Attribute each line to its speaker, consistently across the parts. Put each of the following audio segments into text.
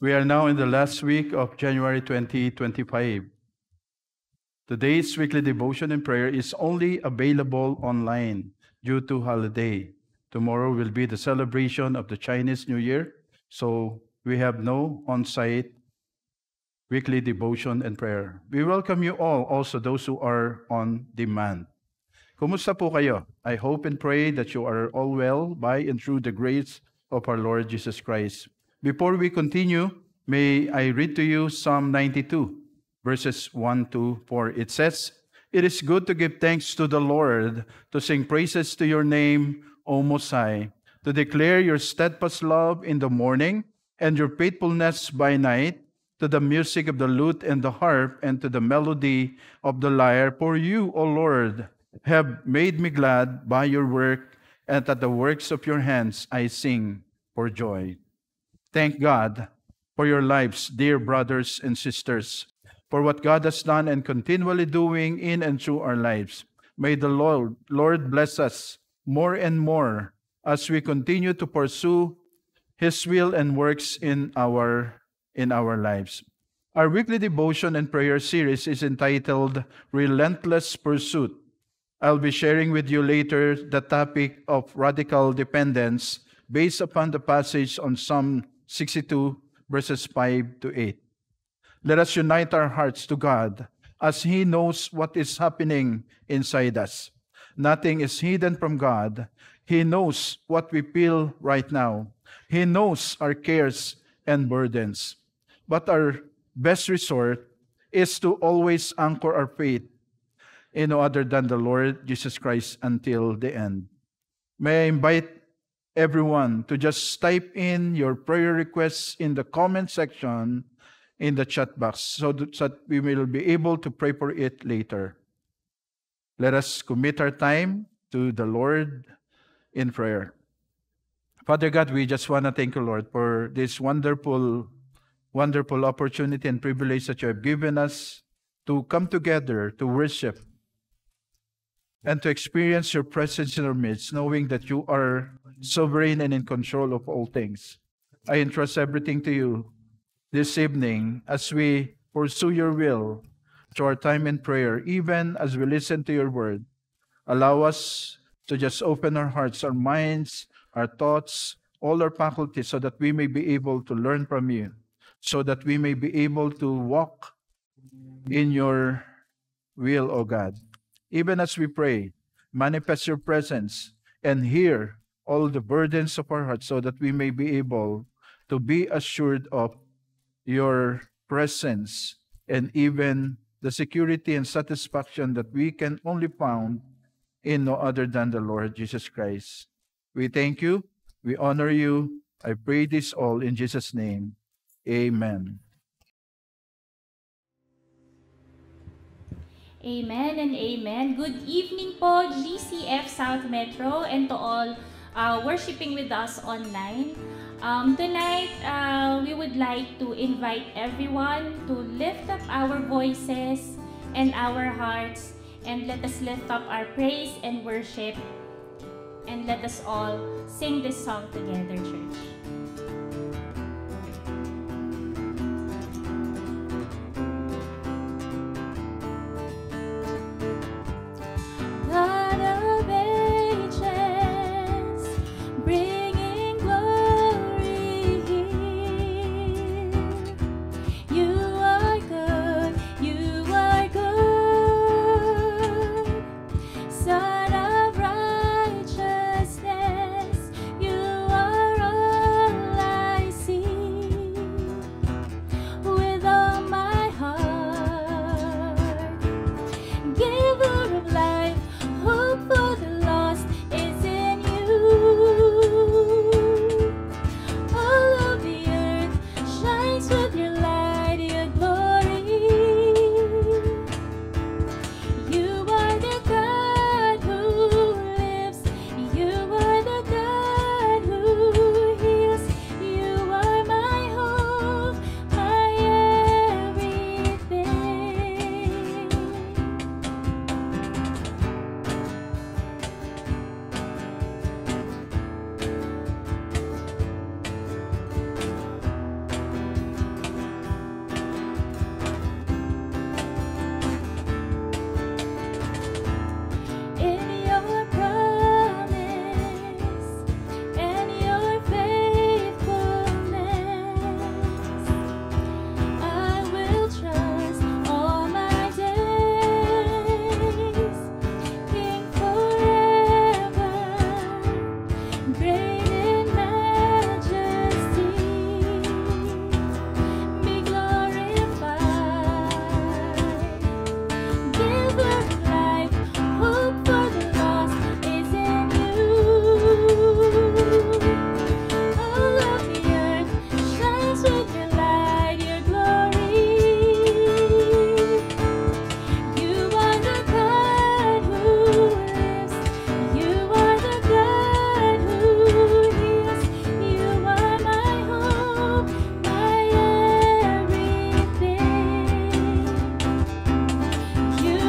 Speaker 1: We are now in the last week of January 2025. Today's weekly devotion and prayer is only available online due to holiday. Tomorrow will be the celebration of the Chinese New Year, so we have no on-site weekly devotion and prayer. We welcome you all, also those who are on demand. Kumusta po kayo? I hope and pray that you are all well by and through the grace of our Lord Jesus Christ. Before we continue, may I read to you Psalm 92, verses 1 to 4. It says, "It is good to give thanks to the Lord, to sing praises to your name, O Most High, to declare your steadfast love in the morning and your faithfulness by night, to the music of the lute and the harp and to the melody of the lyre. For you, O Lord, have made me glad by your work, and at the works of your hands I sing for joy." Thank God for your lives, dear brothers and sisters, for what God has done and continually doing in and through our lives. May the Lord bless us more and more as we continue to pursue His will and works in our lives. Our weekly devotion and prayer series is entitled Relentless Pursuit. I'll be sharing with you later the topic of radical dependence based upon the passage on Psalm 62, verses 5 to 8. Let us unite our hearts to God as He knows what is happening inside us. Nothing is hidden from God. He knows what we feel right now. He knows our cares and burdens. But our best resort is to always anchor our faith in no other than the Lord Jesus Christ until the end. May I invite everyone to just type in your prayer requests in the comment section in the chat box so that we will be able to pray for it later. Let us commit our time to the Lord in prayer. Father God, we just want to thank you, Lord, for this wonderful opportunity and privilege that you have given us to come together to worship and to experience your presence in our midst, knowing that you are sovereign and in control of all things. I entrust everything to you this evening as we pursue your will through our time in prayer, even as we listen to your word. Allow us to just open our hearts, our minds, our thoughts, all our faculties, so that we may be able to learn from you, so that we may be able to walk in your will, O God. Even as we pray, manifest your presence and hear all the burdens of our hearts so that we may be able to be assured of your presence and even the security and satisfaction that we can only find in no other than the Lord Jesus Christ. We thank you. We honor you. I pray this all in Jesus' name. Amen.
Speaker 2: Amen and amen. Good evening po, GCF South Metro, and to all worshiping with us online. Tonight, we would like to invite everyone to lift up our voices and our hearts, and let us lift up our praise and worship, and let us all sing this song together, church.
Speaker 3: You are all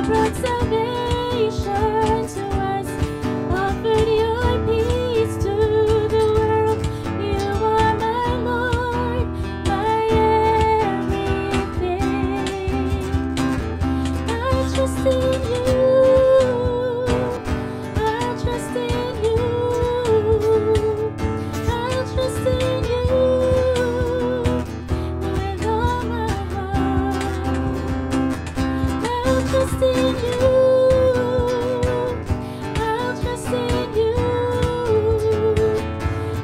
Speaker 2: brought salvation to us, offered your peace to the world. You are my Lord, my everything. I trust in you. I trust in you. I trust in you with all my heart. I'll trust in you. I'll trust in you.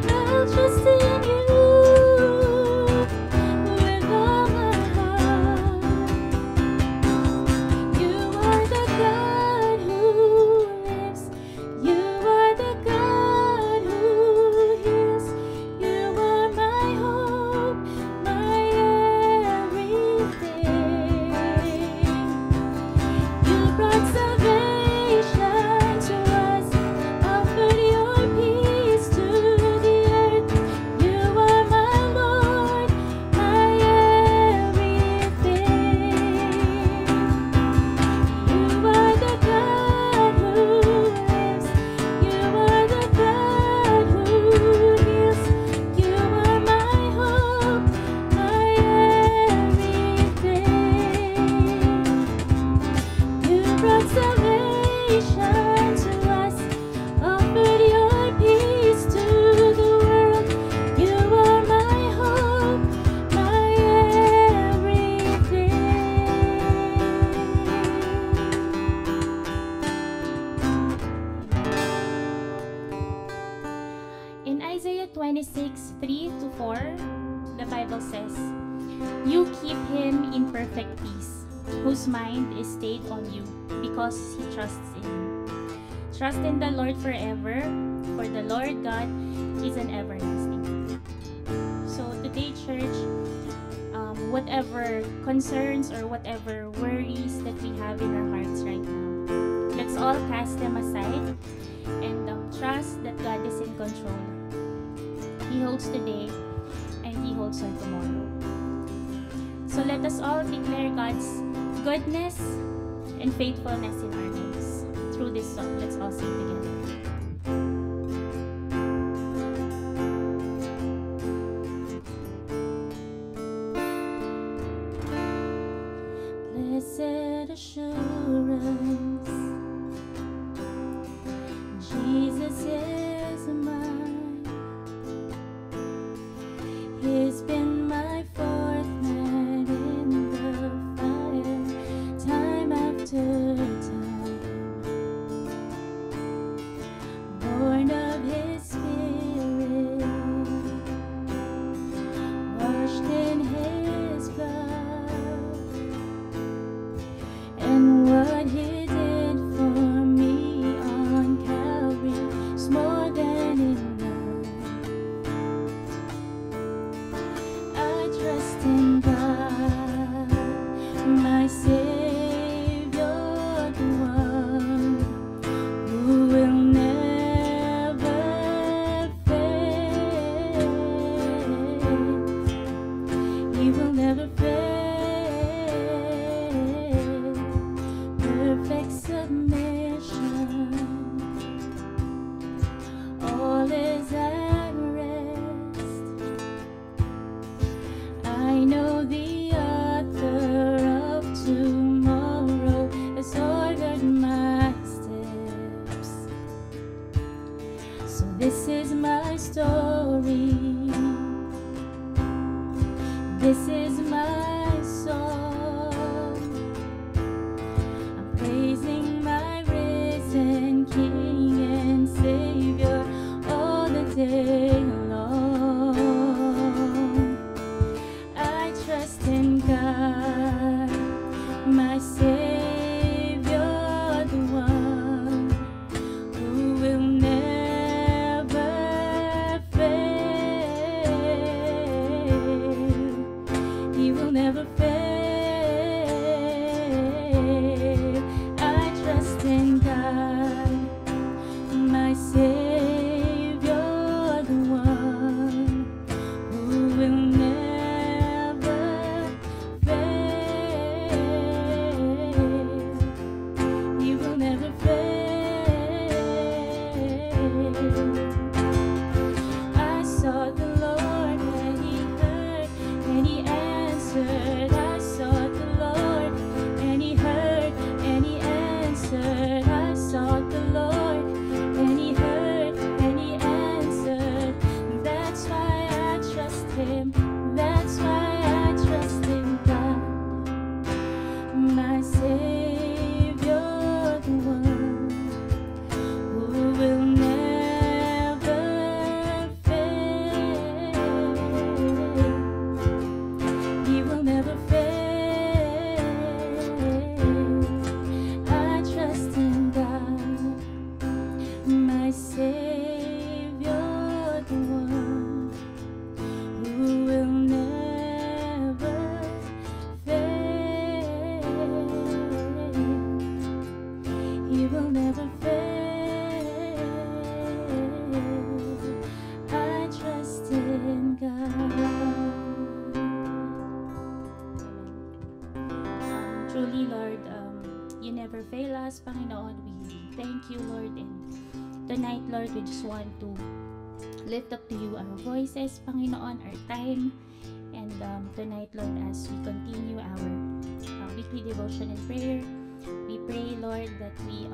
Speaker 2: I'll trust in you with all my heart. You are the God who lives. You are the God who heals. You are my hope, my everything. You brought salvation to us, offered your peace to the earth. You are my Lord, my everything. You are the God who lives. You are the God who heals. You are my hope, my everything. You brought salvation to us, offered your peace to the world. You are my hope, my everything. In Isaiah 26:3-4, the Bible says, "You keep him in perfect peace, whose mind is stayed on you, because he trusts in you. Trust in the Lord forever, for the Lord God is an everlasting God." So today, church, whatever concerns or whatever worries that we have in our hearts right now, let's all cast them aside and trust that God is in control. He holds today and He holds our tomorrow. So let us all declare God's goodness and faithfulness in our lives through this song. Let's all sing together. Blessed assurance, Jesus is mine. He's been my fourth man in the fire, time after time. Born of His Spirit, washed in His blood, and what He did for me on Calvary is more than enough. I trust in God, my Savior, never fail us, Panginoon. We thank you, Lord. And tonight, Lord, we just want to lift up to you our voices, Panginoon, our time. And tonight, Lord, as we continue our weekly devotion and prayer, we pray, Lord, that we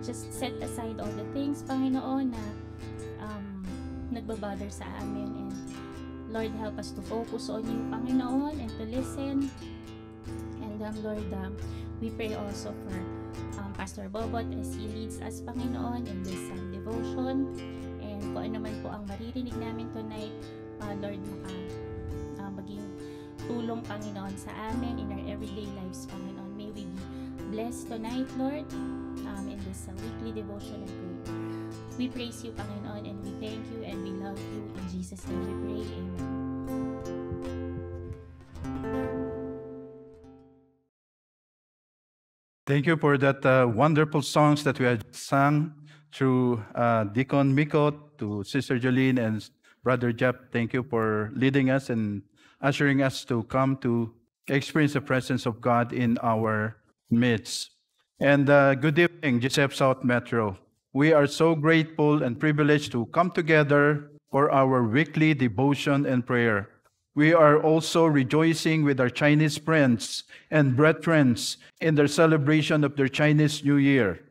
Speaker 2: just set aside all the things, Panginoon, na nagbabother sa amin. And Lord, help us to focus on you, Panginoon, and to listen. And Lord, we pray also for Pastor Bobot as he leads us, Panginoon, in this devotion. And kung ano man po ang maririnig namin tonight, Lord, maging tulong, Panginoon, sa amin in our everyday lives, Panginoon. May we be blessed tonight, Lord, in this weekly devotion and prayer. We praise you, Panginoon, and we thank you and we love you. In Jesus' name we pray. Amen.
Speaker 1: Thank you for that wonderful songs that we had sung through Deacon Miko, to Sister Jolene and Brother Jeff. Thank you for leading us and ushering us to come to experience the presence of God in our midst. And good evening, GCF South Metro. We are so grateful and privileged to come together for our weekly devotion and prayer. We are also rejoicing with our Chinese friends and brethren in their celebration of their Chinese New Year.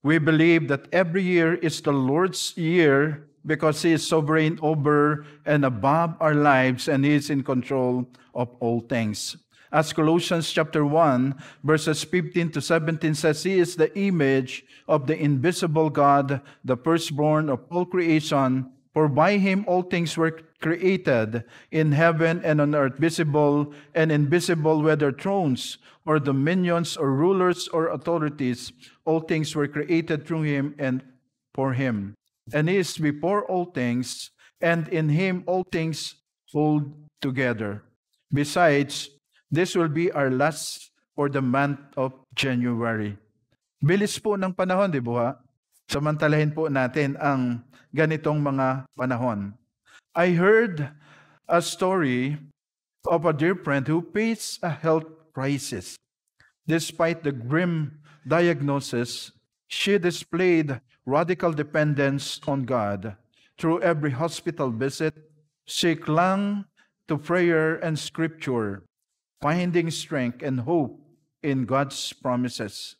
Speaker 1: We believe that every year is the Lord's year because He is sovereign over and above our lives, and He is in control of all things. As Colossians chapter 1, verses 15 to 17 says, He is the image of the invisible God, the firstborn of all creation. For by Him all things were created, in heaven and on earth, visible and invisible, whether thrones or dominions or rulers or authorities. All things were created through Him and for Him. And He is before all things, and in Him all things hold together. Besides, this will be our last for the month of January. Bilis po ng panahon, di ba? Samantalahin po natin ang ganitong mga panahon. I heard a story of a dear friend who faced a health crisis. Despite the grim diagnosis, she displayed radical dependence on God. Through every hospital visit, she clung to prayer and scripture, finding strength and hope in God's promises.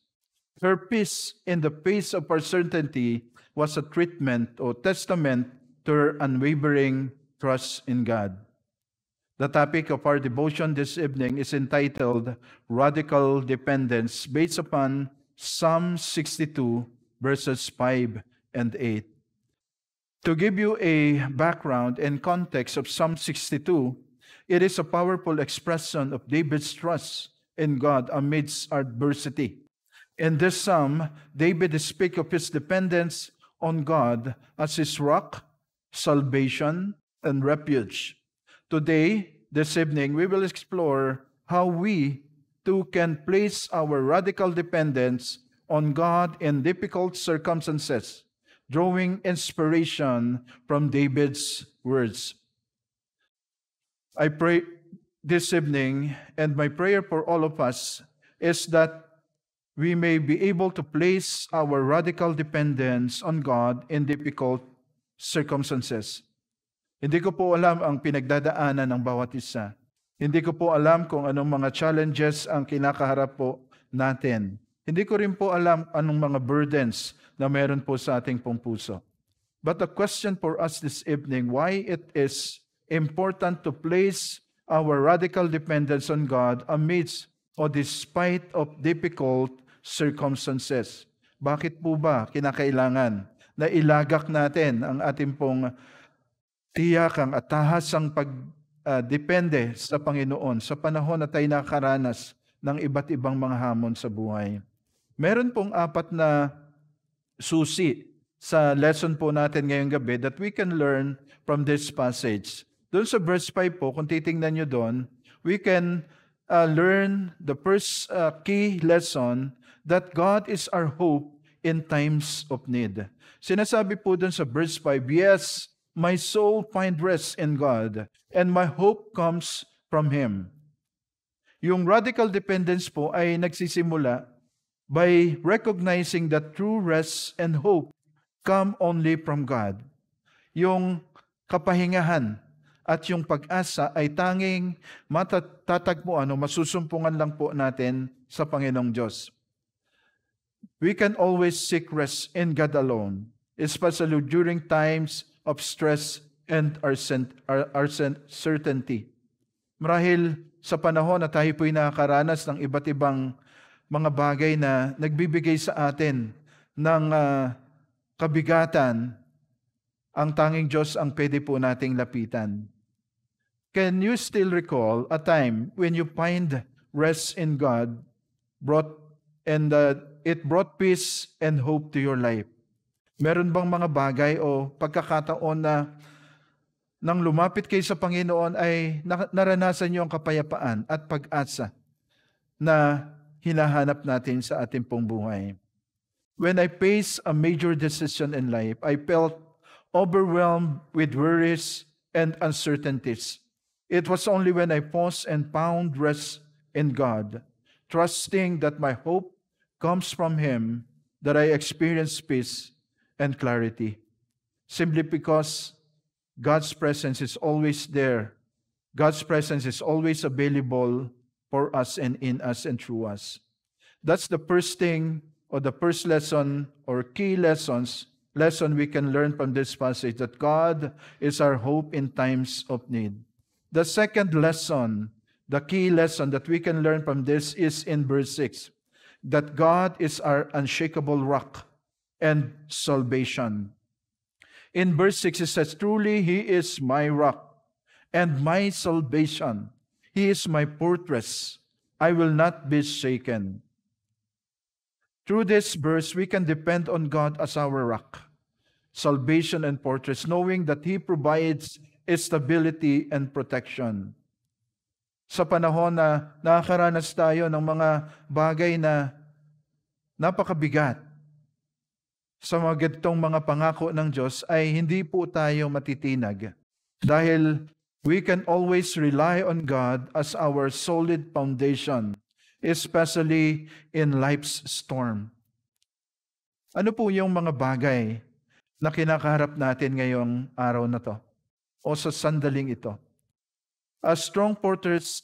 Speaker 1: Her peace in the face of uncertainty was a treatment or testament to her unwavering trust in God. The topic of our devotion this evening is entitled Radical Dependence, based upon Psalm 62, verses 5 and 8. To give you a background and context of Psalm 62, it is a powerful expression of David's trust in God amidst adversity. In this psalm, David speaks of his dependence on God as his rock, salvation, and refuge. Today, this evening, we will explore how we too can place our radical dependence on God in difficult circumstances, drawing inspiration from David's words. I pray this evening, and my prayer for all of us is that we may be able to place our radical dependence on God in difficult circumstances. Hindi ko po alam ang pinagdadaanan ng bawat isa. Hindi ko po alam kung anong mga challenges ang kinakaharap po natin. Hindi ko rin po alam anong mga burdens na meron po sa ating pong puso. But the question for us this evening, why it is important to place our radical dependence on God amidst or despite of difficult circumstances. Bakit po ba kinakailangan na ilagak natin ang ating pong tiyakang at tahasang pagdepende sa Panginoon sa panahon na tayo nakaranas ng iba't ibang mga hamon sa buhay? Meron pong 4 na susi sa lesson po natin ngayong gabi that we can learn from this passage. Doon sa verse 5 po, kung titingnan nyo doon, we can learn the first key lesson that God is our hope in times of need. Sinasabi po doon sa verse 5, yes, my soul find rest in God, and my hope comes from Him. Yung radical dependence po ay nagsisimula by recognizing that true rest and hope come only from God. Yung kapahingahan at yung pag-asa ay tanging matatagpuan o masusumpungan lang po natin sa Panginoong Diyos. We can always seek rest in God alone, especially during times of stress and uncertainty. Marahil sa panahon na tayo po'y nakakaranas ng iba't ibang mga bagay na nagbibigay sa atin ng kabigatan, ang tanging Diyos ang pwede po nating lapitan. Can you still recall a time when you find rest in God it brought peace and hope to your life? Meron bang mga bagay o pagkakataon na nang lumapit kayo sa Panginoon ay naranasan niyo ang kapayapaan at pag-asa na hinahanap natin sa ating pong buhay? When I faced a major decision in life, I felt overwhelmed with worries and uncertainties. It was only when I paused and found rest in God, trusting that my hope comes from Him, that I experienced peace and clarity. Simply because God's presence is always there. God's presence is always available for us and in us and through us. That's the first thing, or the first lesson, or key lesson we can learn from this passage, that God is our hope in times of need. The second lesson, the key lesson that we can learn from this is in verse 6, that God is our unshakable rock and salvation. In verse 6, it says, "Truly He is my rock and my salvation. He is my fortress. I will not be shaken." Through this verse, we can depend on God as our rock, salvation, and fortress, knowing that He provides stability and protection. Sa panahon na nakakaranas tayo ng mga bagay na napakabigat, sa mga ganitong mga pangako ng Diyos ay hindi po tayo matitinag. Dahil we can always rely on God as our solid foundation, especially in life's storm. Ano po yung mga bagay na kinakaharap natin ngayong araw na to o sa sandaling ito? A strong fortress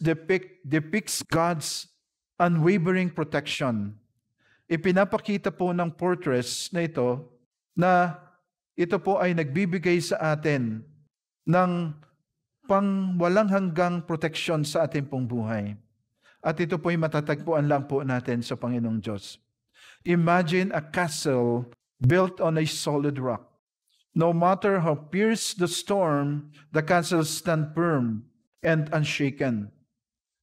Speaker 1: depicts God's unwavering protection. Ipinapakita po ng fortress na ito po ay nagbibigay sa atin ng walang hanggang proteksyon sa ating pong buhay. At ito po ay matatagpuan lang po natin sa Panginoong Diyos. Imagine a castle built on a solid rock. No matter how fierce the storm, the castle stands firm and unshaken.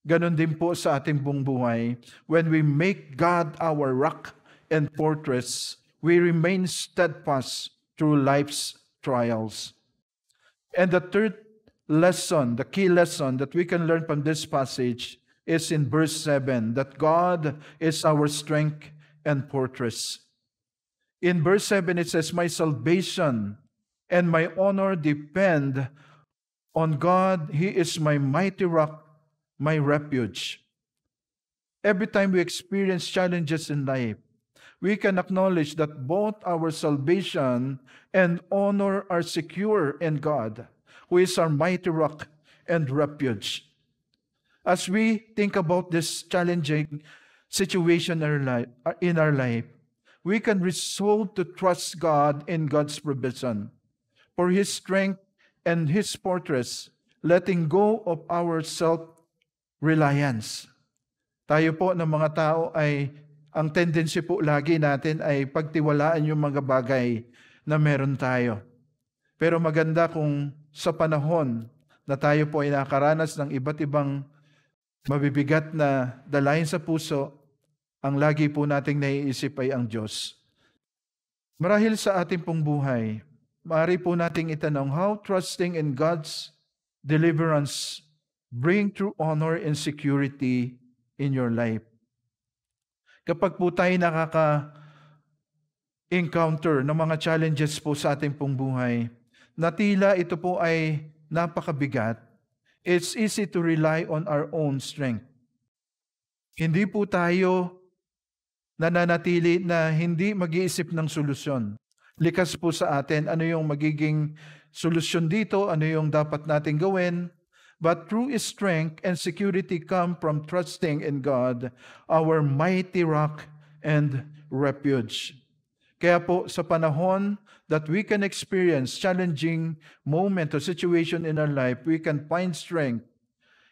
Speaker 1: Ganon din po sa ating buong buhay. When we make God our rock and fortress, we remain steadfast through life's trials. And the third lesson, the key lesson that we can learn from this passage is in verse 7, that God is our strength and fortress. In verse 7, it says, "My salvation and my honor depend on God. He is my mighty rock, my refuge." Every time we experience challenges in life, we can acknowledge that both our salvation and honor are secure in God, who is our mighty rock and refuge. As we think about this challenging situation in our life, we can resolve to trust God in God's provision, for His strength and His fortress, letting go of our self-reliance. Tayo po ng mga tao ay, ang tendency po lagi natin ay pagtiwalaan yung mga bagay na meron tayo. Pero maganda kung sa panahon na tayo po ay nakaranas ng iba't ibang mabibigat na dalahin sa puso, ang lagi po nating naiisip ay ang Diyos. Marahil sa ating pong buhay, maaari po nating itanong, how trusting in God's deliverance bring true honor and security in your life? Kapag po tayo nakaka-encounter ng mga challenges po sa ating pong buhay, na tila ito po ay napakabigat, it's easy to rely on our own strength. Hindi po tayo nananatili na hindi mag-iisip ng solusyon. Likas po sa atin ano yung magiging solusyon dito, ano yung dapat natin gawin. But true strength and security come from trusting in God, our mighty rock and refuge. Kaya po sa panahon that we can experience challenging moment or situation in our life, we can find strength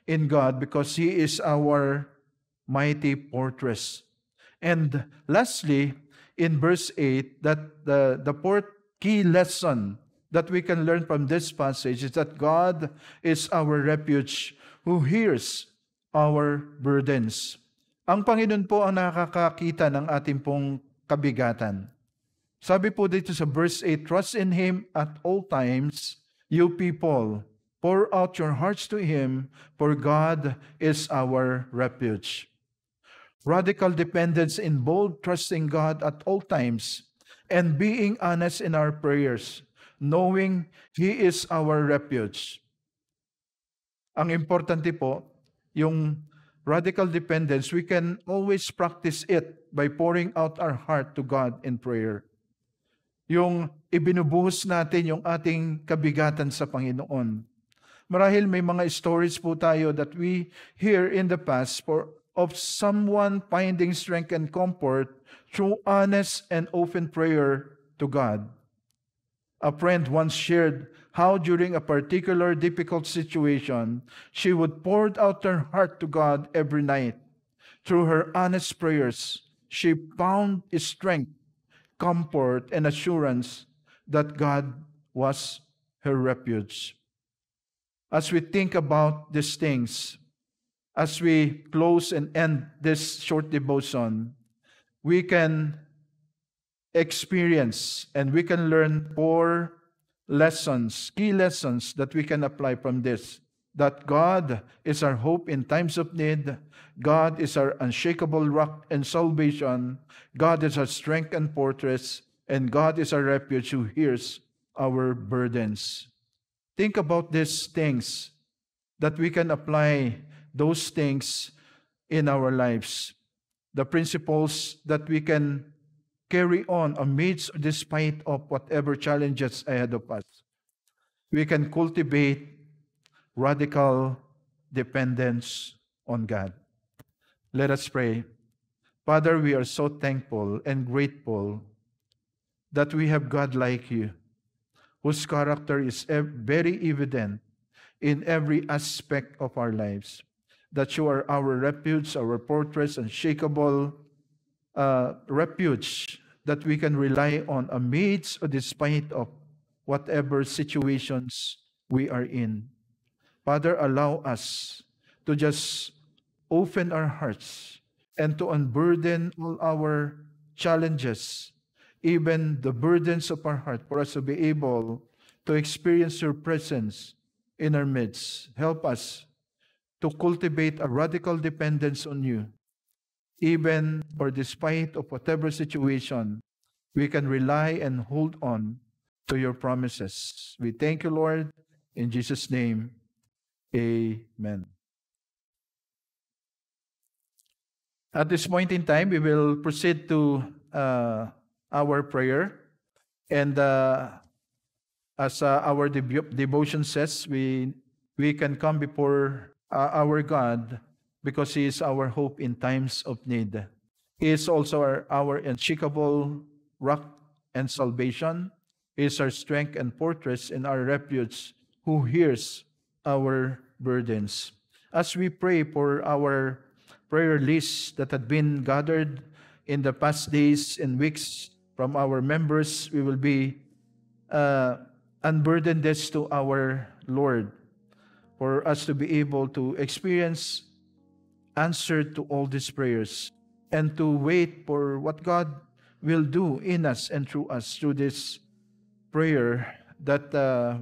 Speaker 1: in God because He is our mighty fortress. And lastly, in verse 8, that the fourth key lesson that we can learn from this passage is that God is our refuge who hears our burdens. Ang Panginoon po ang nakakakita ng ating pong kabigatan. Sabi po dito sa verse 8, trust in Him at all times, you people. Pour out your hearts to Him, for God is our refuge. Radical dependence involves trusting God at all times and being honest in our prayers, knowing He is our refuge. Ang importante po, yung radical dependence, we can always practice it by pouring out our heart to God in prayer. Yung ibinubuhos natin yung ating kabigatan sa Panginoon. Marahil may mga stories po tayo that we hear in the past of someone finding strength and comfort through honest and open prayer to God. A friend once shared how during a particular difficult situation, she would pour out her heart to God every night. Through her honest prayers, she found strength, comfort, and assurance that God was her refuge. As we think about these things, as we close and end this short devotion, we can experience and we can learn 4 lessons, key lessons that we can apply from this. That God is our hope in times of need. God is our unshakable rock and salvation. God is our strength and fortress. And God is our refuge who hears our burdens. Think about these things, that we can apply those things in our lives. The principles that we can carry on amidst or despite of whatever challenges ahead of us. We can cultivate radical dependence on God. Let us pray. Father, we are so thankful and grateful that we have God like you, whose character is very evident in every aspect of our lives. That you are our refuge, our fortress, unshakable refuge that we can rely on amidst or despite of whatever situations we are in. Father, allow us to just open our hearts and to unburden all our challenges, even the burdens of our heart, for us to be able to experience your presence in our midst. Help us to cultivate a radical dependence on you. Even or despite of whatever situation, we can rely and hold on to your promises. We thank you, Lord. In Jesus' name, amen. At this point in time, we will proceed to our prayer. And as our devotion says, we can come before our God because He is our hope in times of need. He is also our unshakable rock and salvation. He is our strength and fortress and our refuge who hears our burdens. As we pray for our prayer lists that had been gathered in the past days and weeks from our members, we will be unburden this to our Lord for us to be able to experience answer to all these prayers and to wait for what God will do in us and through us through this prayer that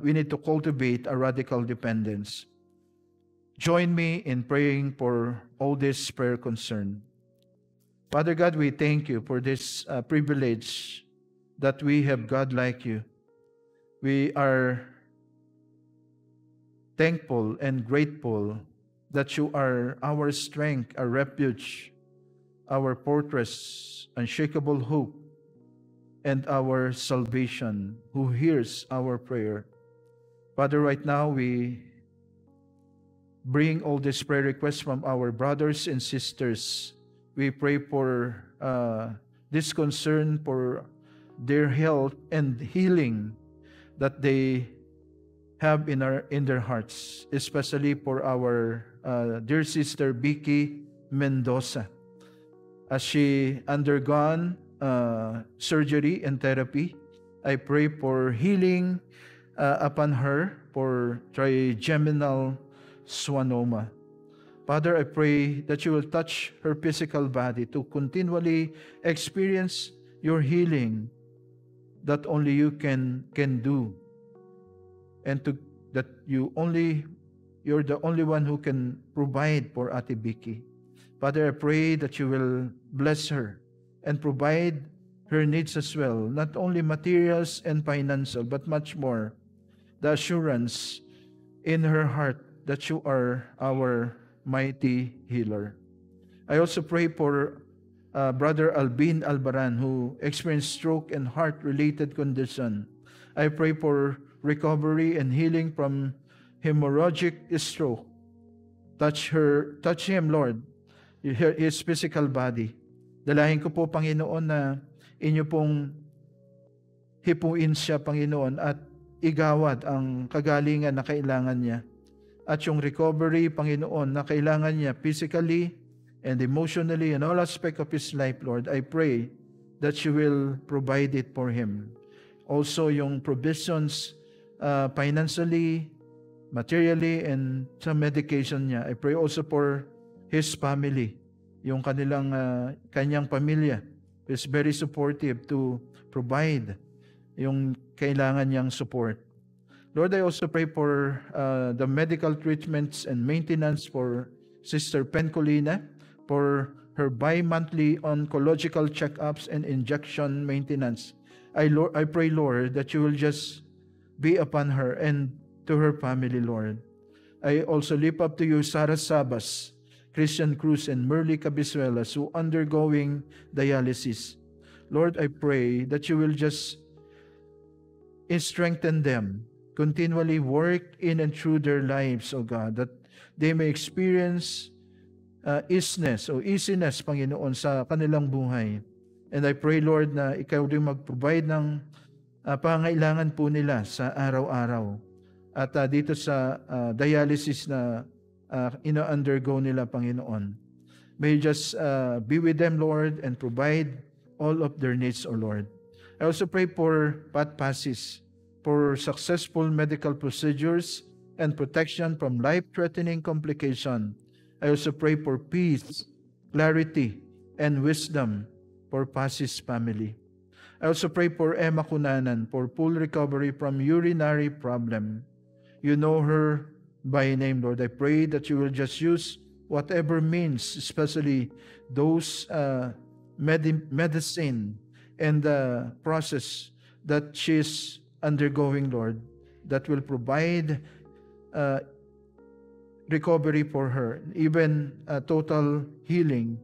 Speaker 1: we need to cultivate a radical dependence. Join me in praying for all this prayer concern. Father God, we thank you for this privilege that we have God like you. We are thankful and grateful that you are our strength, our refuge, our fortress, unshakable hope, and our salvation, who hears our prayer. Father, right now we bring all these prayer requests from our brothers and sisters. We pray for this concern for their health and healing that they have in their hearts, especially for our dear sister Vicky Mendoza, as she undergone surgery and therapy. I pray for healing upon her for trigeminal schwannoma. Father, I pray that you will touch her physical body to continually experience your healing that only you can do, and that you're the only one who can provide for Ate Vicky. Father, I pray that you will bless her and provide her needs as well, not only materials and financial, but much more. The assurance in her heart that you are our mighty healer. I also pray for Brother Albin Albaran, who experienced stroke and heart-related condition. I pray for recovery and healing from hemorrhagic stroke. Touch him, Lord, his physical body. Dalahin ko po, Panginoon, na inyo pong hipuin siya, Panginoon, at igawad ang kagalingan na kailangan niya. At yung recovery, Panginoon, na kailangan niya physically and emotionally and all aspect of his life, Lord, I pray that you will provide it for him. Also, yung provisions financially, materially, and sa medication niya. I pray also for his family, yung kanyang pamilya is very supportive to provide yung kailangan niyang support. Lord, I also pray for the medical treatments and maintenance for Sister Pencolina, for her bi-monthly oncological checkups and injection maintenance. I pray, Lord, that you will just be upon her and to her family, Lord. I also lift up to you Sarah Sabas, Christian Cruz, and Merly Cabisuelas, who undergoing dialysis. Lord, I pray that you will just strengthen them, continually work in and through their lives, O God, that they may experience easiness, Panginoon, sa kanilang buhay. And I pray, Lord, na ikaw rin mag-provide ng pangailangan po nila sa araw-araw. At dito sa dialysis na ina-undergo nila, Panginoon, may you just be with them, Lord, and provide all of their needs, O Lord. I also pray for Pat Pasis, for successful medical procedures and protection from life-threatening complication. I also pray for peace, clarity, and wisdom for Pasis family. I also pray for Emma Cunanan for full recovery from urinary problem. You know her by name, Lord. I pray that you will just use whatever means, especially those medicine and the process that she's undergoing, Lord, that will provide recovery for her, even total healing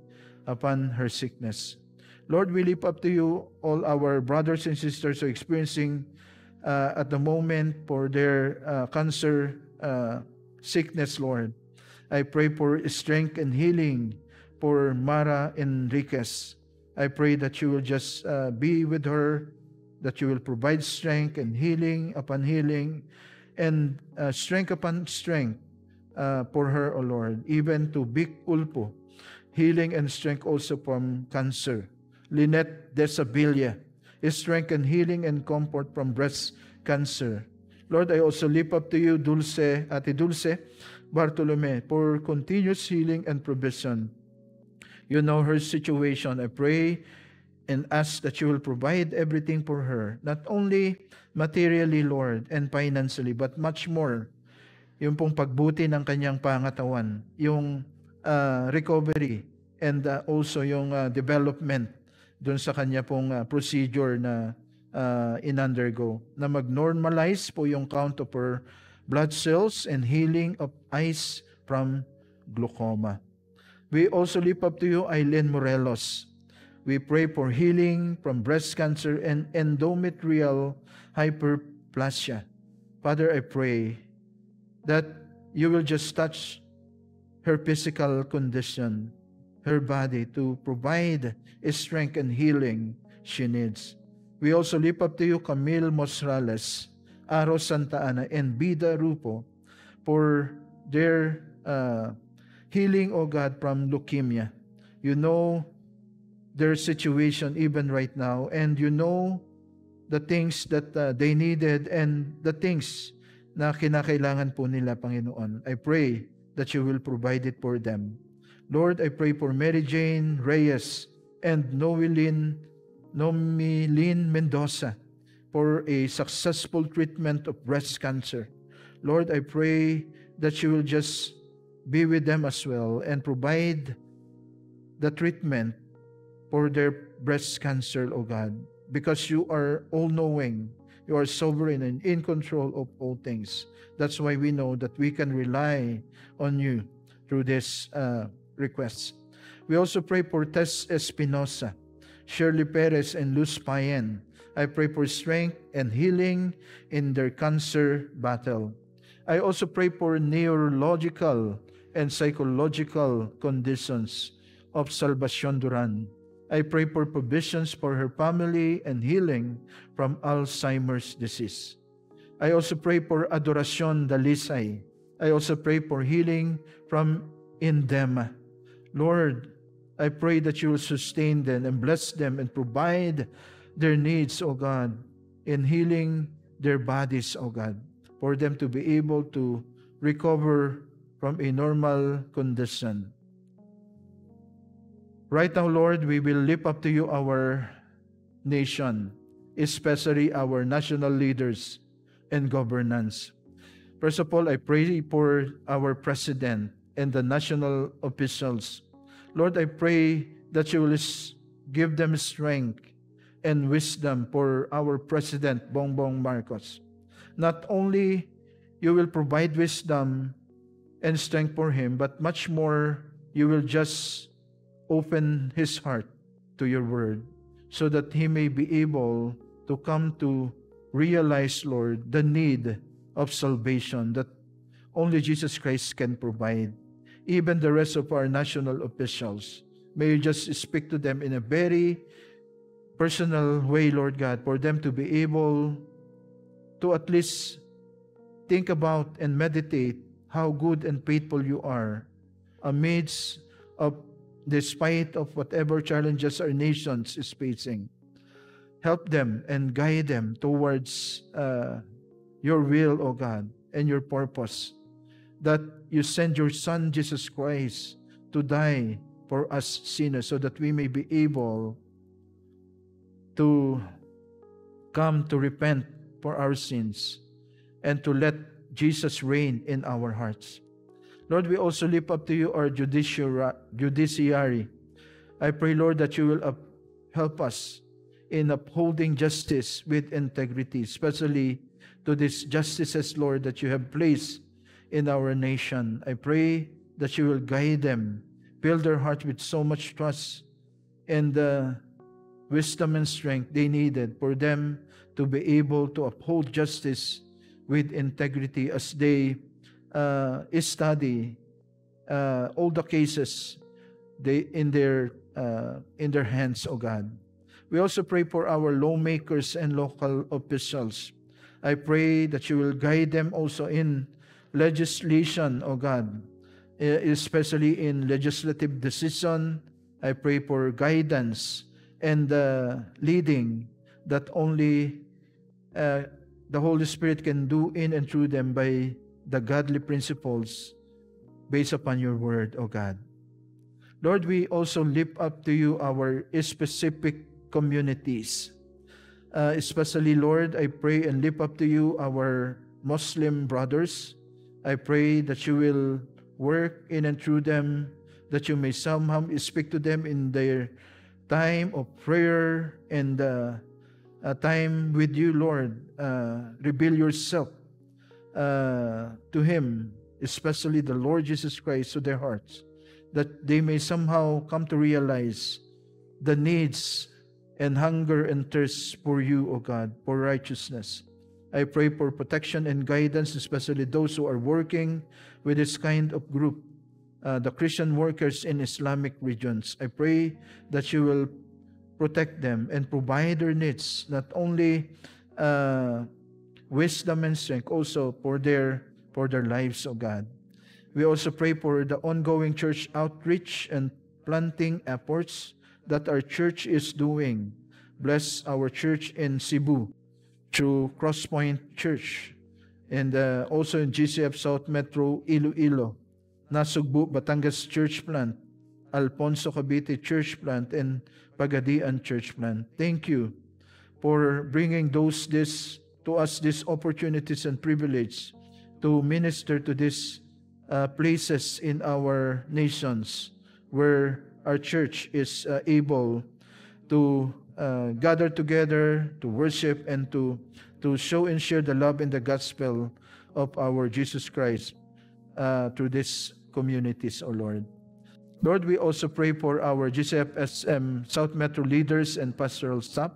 Speaker 1: upon her sickness. Lord, we lift up to you all our brothers and sisters who are experiencing at the moment for their cancer sickness, Lord. I pray for strength and healing for Mara Enriquez. I pray that you will just be with her, that you will provide strength and healing upon healing, and strength upon strength for her, O Lord, even to Vic Ulpo, healing and strength also from cancer. Lynette Desabilia, strength and healing and comfort from breast cancer. Lord, I also lift up to you Ate Dulce Bartolome, for continuous healing and provision. You know her situation. I pray and ask that you will provide everything for her, not only materially, Lord, and financially, but much more. Yung pong pagbuti ng kanyang pangatawan, yung recovery, and also yung development doon sa kanya pong procedure na in-undergo, na mag-normalize po yung count of her blood cells and healing of eyes from glaucoma.
Speaker 3: We also lift up to you Aileen Morelos. We pray for healing from breast cancer and endometrial hyperplasia. Father, I pray that you will just touch her physical condition, her body, to provide strength and healing she needs. We also lift up to you Camille Mosrales, Aro Santa Ana, and Bida Rupo for their healing, O God, from leukemia. You know their situation even right now, and you know the things that they needed and the things na kinakailangan po nila, Panginoon. I pray that you will provide it for them. Lord, I pray for Mary Jane Reyes and Noeline Mendoza for a successful treatment of breast cancer. Lord, I pray that you will just be with them as well and provide the treatment for their breast cancer, O God, because you are all-knowing, you are sovereign and in control of all things. That's why we know that we can rely on you through this request. We also pray for Tess Espinosa, Shirley Perez, and Luz Payen. I pray for strength and healing in their cancer battle. I also pray for neurological and psychological conditions of Salvacion Duran. I pray for provisions for her family and healing from Alzheimer's disease. I also pray for Adoracion Dalisay. I also pray for healing from edema. Lord, I pray that you will sustain them and bless them and provide their needs, O God, in healing their bodies, O God, for them to be able to recover from a normal condition. Right now, Lord, we will lift up to you our nation, especially our national leaders and governance. First of all, I pray for our president and the national officials. Lord, I pray that you will give them strength and wisdom for our President, Bongbong Marcos. Not only you will provide wisdom and strength for him, but much more, you will just open his heart to your word so that he may be able to come to realize, Lord, the need of salvation that only Jesus Christ can provide. Even the rest of our national officials, may you just speak to them in a very personal way, Lord God, for them to be able to at least think about and meditate how good and faithful you are amidst of despite of whatever challenges our nations is facing. Help them and guide them towards your will, O God, and your purpose, that you send your Son, Jesus Christ, to die for us sinners so that we may be able to come to repent for our sins and to let Jesus reign in our hearts. Lord, we also lift up to you our judiciary. I pray, Lord, that you will help us in upholding justice with integrity, especially to these justices, Lord, that you have placed in our nation. I pray that you will guide them, fill their hearts with so much trust and wisdom and strength they needed for them to be able to uphold justice with integrity as they study all the cases in their hands, O God. We also pray for our lawmakers and local officials. I pray that you will guide them also in legislation, O God, especially in legislative decision. I pray for guidance and leading that only the Holy Spirit can do in and through them by the godly principles based upon your word, O God. Lord, we also lift up to you our specific communities. Especially, Lord, I pray and lift up to you our Muslim brothers. I pray that you will work in and through them, that you may somehow speak to them in their time of prayer and a time with you, Lord. Reveal yourself to him, especially the Lord Jesus Christ, to their hearts, that they may somehow come to realize the needs and hunger and thirst for you, O God, for righteousness. I pray for protection and guidance, especially those who are working with this kind of group, the Christian workers in Islamic regions. I pray that you will protect them and provide their needs, not only wisdom and strength, also for their lives, O God. We also pray for the ongoing church outreach and planting efforts that our church is doing. Bless our church in Cebu through Crosspoint Church, and also in GCF South Metro Iloilo, Nasugbu Batangas Church Plant, Alfonso Cavite Church Plant, and Pagadian Church Plant. Thank you for bringing to us these opportunities and privilege to minister to these places in our nations where our church is able to gather together, to worship, and to show and share the love and the gospel of our Jesus Christ through these communities, O Lord. Lord, we also pray for our GCFSM South Metro leaders and pastoral staff,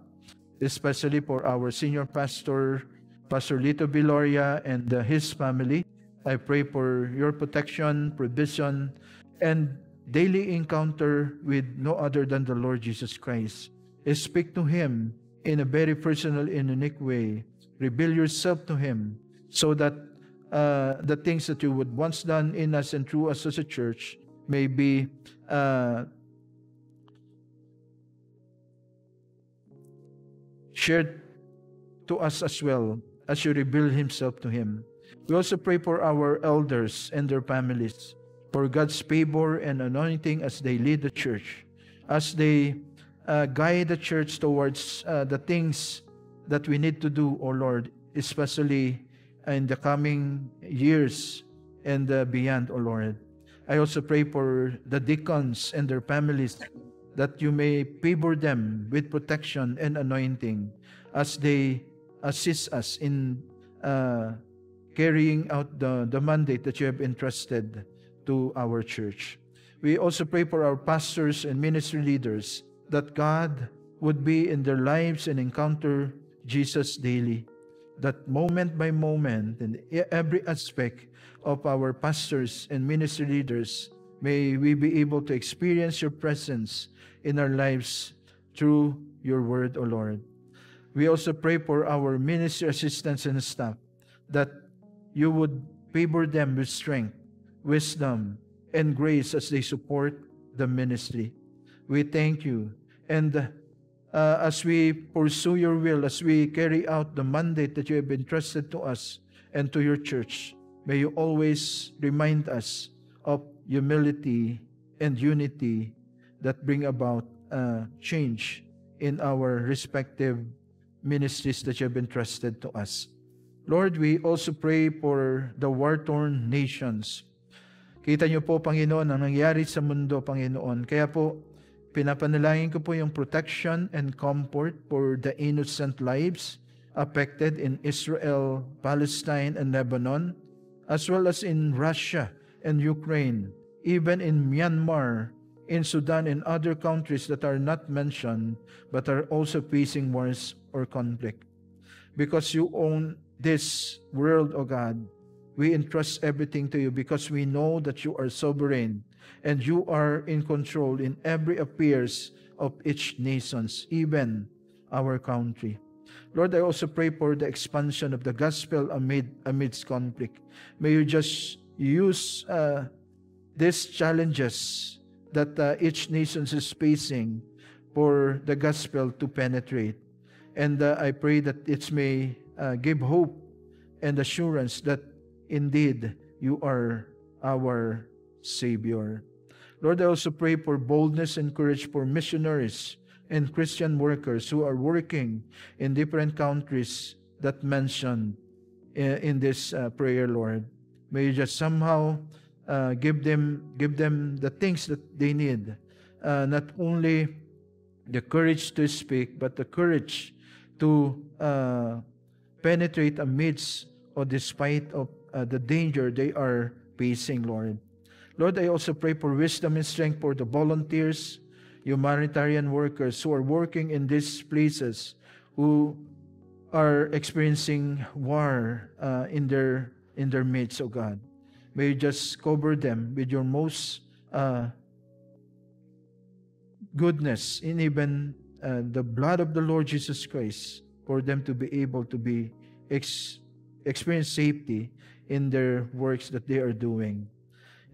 Speaker 3: especially for our senior pastor, Pastor Lito Viloria, and his family. I pray for your protection, provision, and daily encounter with no other than the Lord Jesus Christ. Speak to Him in a very personal and unique way. Reveal yourself to Him so that the things that you would once done in us and through us as a church may be shared to us as well as you reveal Himself to Him. We also pray for our elders and their families, for God's favor and anointing as they lead the church, as they guide the church towards the things that we need to do, O Lord, especially in the coming years and beyond, O Lord. I also pray for the deacons and their families, that you may favor them with protection and anointing as they assist us in carrying out the mandate that you have entrusted to our church. We also pray for our pastors and ministry leaders, that God would be in their lives and encounter Jesus daily, that moment by moment in every aspect of our pastors and ministry leaders, may we be able to experience your presence in our lives through your word, O Lord. We also pray for our ministry assistants and staff, that you would favor them with strength, wisdom, and grace as they support the ministry. We thank you. And as we pursue your will, as we carry out the mandate that you have entrusted to us and to your church, may you always remind us of humility and unity that bring about change in our respective ministries that you have entrusted to us. Lord, we also pray for the war-torn nations. Kita niyo po, Panginoon, ang nangyari sa mundo, Panginoon. Kaya po, pinapanalangin ko po yung protection and comfort for the innocent lives affected in Israel, Palestine, and Lebanon, as well as in Russia and Ukraine, even in Myanmar, in Sudan, and other countries that are not mentioned, but are also facing wars or conflict. Because you own this world, O God, we entrust everything to you, because we know that you are sovereign and you are in control in every affairs of each nations, even our country. Lord, I also pray for the expansion of the gospel amidst conflict. May you just use these challenges that each nation is facing for the gospel to penetrate. And I pray that it may give hope and assurance that indeed you are our Savior. Lord, I also pray for boldness and courage for missionaries and Christian workers who are working in different countries that mentioned in this prayer, Lord. May you just somehow give them the things that they need, not only the courage to speak, but the courage to penetrate amidst or despite of the danger they are facing, Lord. Lord, I also pray for wisdom and strength for the volunteers, humanitarian workers who are working in these places, who are experiencing war in their midst, oh God. May you just cover them with your most goodness, and even the blood of the Lord Jesus Christ, for them to be able to be experience safety in their works that they are doing.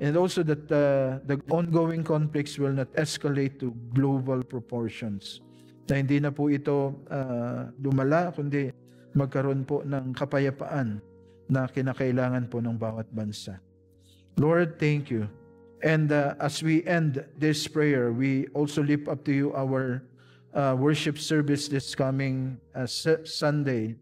Speaker 3: And also that the ongoing conflicts will not escalate to global proportions. Na hindi na po ito lumala, kundi magkaroon po ng kapayapaan na kinakailangan po ng bawat bansa. Lord, thank you. And as we end this prayer, we also lift up to you our worship service this coming Sunday.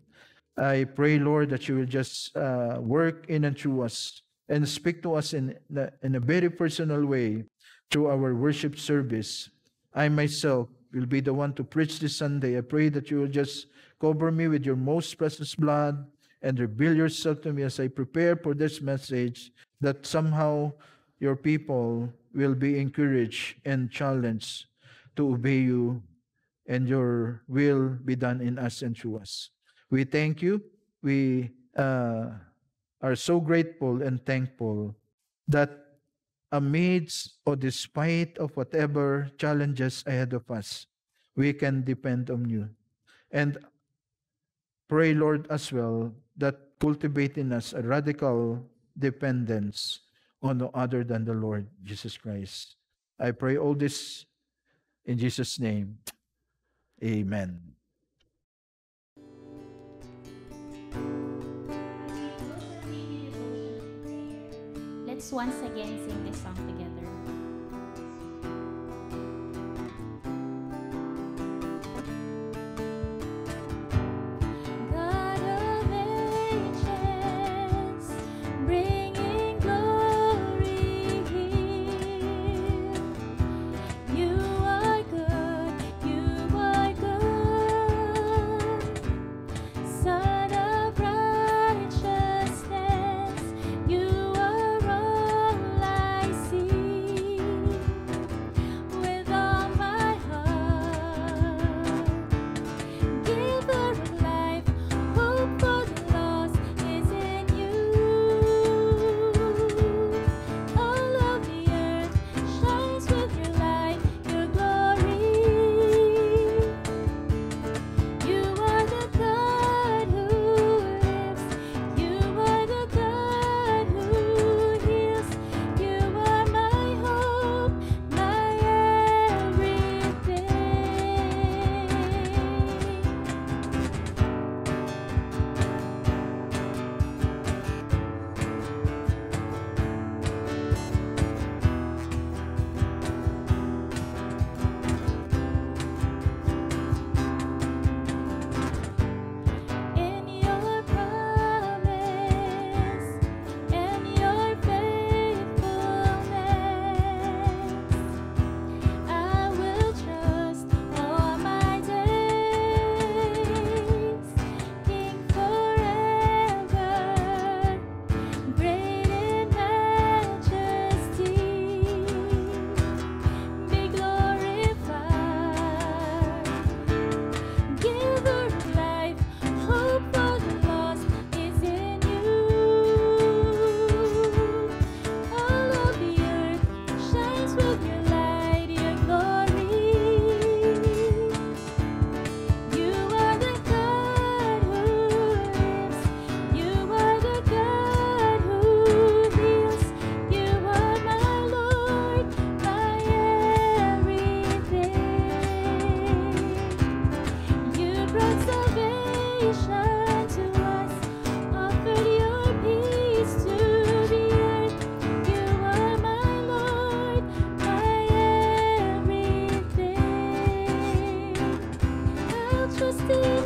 Speaker 3: I pray, Lord, that you will just work in and through us and speak to us in a very personal way through our worship service. I myself will be the one to preach this Sunday. I pray that you will just cover me with your most precious blood and reveal yourself to me as I prepare for this message, that somehow your people will be encouraged and challenged to obey you, and your will be done in us and through us. We thank you. We are so grateful and thankful that amidst or despite of whatever challenges ahead of us, we can depend on you. And pray, Lord, as well, that cultivate in us a radical dependence on no other than the Lord Jesus Christ. I pray all this in Jesus' name. Amen.
Speaker 2: Let's once again sing this song together. God of ages, bringing glory here. You are good, Son of righteousness. You are all I see. With all my heart, giver of life, hope for the lost is in you. All of the earth shines with your light, your glory. You are the God who lives. You are the God who heals. You are my hope, my everything. In your promise and your faithfulness, I will trust all my days. King forever, great in majesty, be glorified. Giver of life, hope for the lost is in you. All of the earth shines with your light, your glory. You are the God who lives. You are the God who heals. You are my Lord, my everything. You brought salvation to us, offered your peace to the earth. You are my Lord, my everything. I'll trust in